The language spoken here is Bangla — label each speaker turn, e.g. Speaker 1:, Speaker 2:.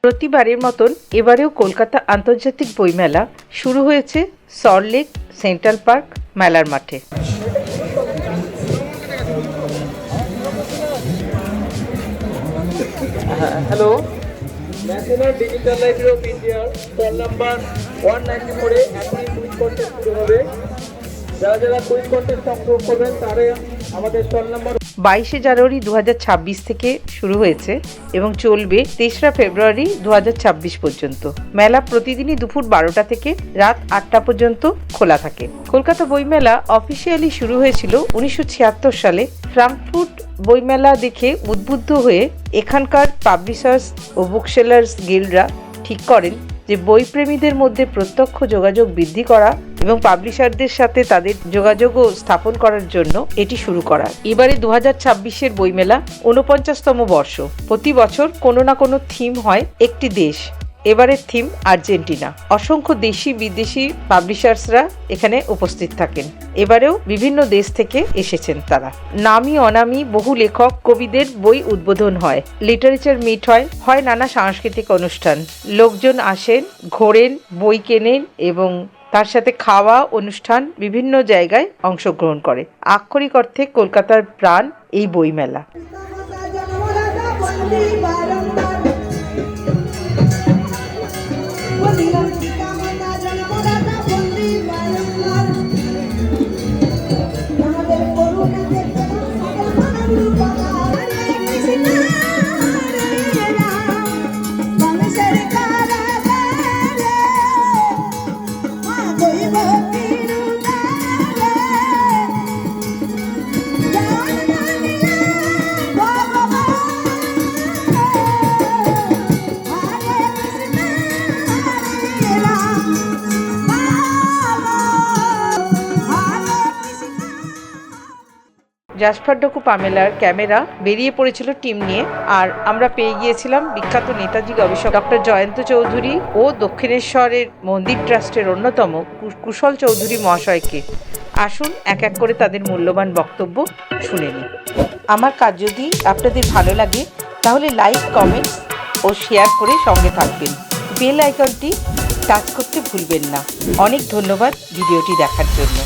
Speaker 1: প্রতিবারের মতন এবারেও কলকাতা আন্তর্জাতিক বইমেলা শুরু হয়েছে সল্টলেক সেন্ট্রাল পার্ক মেলার মাঠে।
Speaker 2: Hello, national digital library of ইন্ডিয়ার স্টল নাম্বার 194 এখনই কুইজ কন্টেস্ট শুরু হবে। যারা কুইজ কন্টেস্ট অংশগ্রহণ করবেন তারা আমাদের স্টল নাম্বার
Speaker 1: 22শে জানুয়ারি 2026 থেকে শুরু হয়েছে এবং চলবে 3রা ফেব্রুয়ারি 2026 পর্যন্ত। মেলা প্রতিদিনই দুপুর 12টা থেকে রাত 8টা পর্যন্ত খোলা থাকে। কলকাতা বইমেলা অফিসিয়ালি শুরু হয়েছিল 1976 সালে। ফ্রাঙ্কফুর্ট বইমেলা দেখে উদ্বুদ্ধ হয়ে এখানকার পাবলিশার্স ও বুকসেলার্স গিল্ডরা ঠিক করেন যে বইপ্রেমীদের মধ্যে প্রত্যক্ষ যোগাযোগ বৃদ্ধি করা এবং পাবলিশারদের সাথে তাদের যোগাযোগও স্থাপন করার জন্য এটি শুরু করা। এবারে 2026-এর বইমেলা 49তম বর্ষ। প্রতি বছর কোনো না কোনো থিম হয় একটি দেশ। এবারের থিম আর্জেন্টিনা। অসংখ্য দেশি বিদেশি পাবলিশার্সরা এখানে উপস্থিত থাকেন। এবারেও বিভিন্ন দেশ থেকে এসেছেন তারা। নামি অনামি বহু লেখক কবিদের বই উদ্বোধন হয়, লিটারেচার মিট হয় নানা সাংস্কৃতিক অনুষ্ঠান। লোকজন আসেন, ঘোরেন, বই কেনেন এবং তার সাথে খাওয়া অনুষ্ঠান বিভিন্ন জায়গায় অংশগ্রহণ করে। আক্ষরিক অর্থে কলকাতার প্রাণ এই বইমেলা। জাসপারডাকু পামেলার ক্যামেরা বেরিয়ে পড়েছিল টিম নিয়ে, আর আমরা পেয়ে গিয়েছিলাম বিখ্যাত নেতাজি গবেষক ডক্টর জয়ন্ত চৌধুরী ও দক্ষিণেশ্বরের মন্দির ট্রাস্টের অন্যতম কুশল চৌধুরী মহাশয়কে। আসুন এক এক করে তাদের মূল্যবান বক্তব্য শুনে নিই। আমার কাজ যদি আপনাদের ভালো লাগে তাহলে লাইক, কমেন্টস ও শেয়ার করে সঙ্গে থাকবেন। বেল আইকনটি টাচ করতে ভুলবেন না। অনেক ধন্যবাদ ভিডিওটি দেখার জন্য।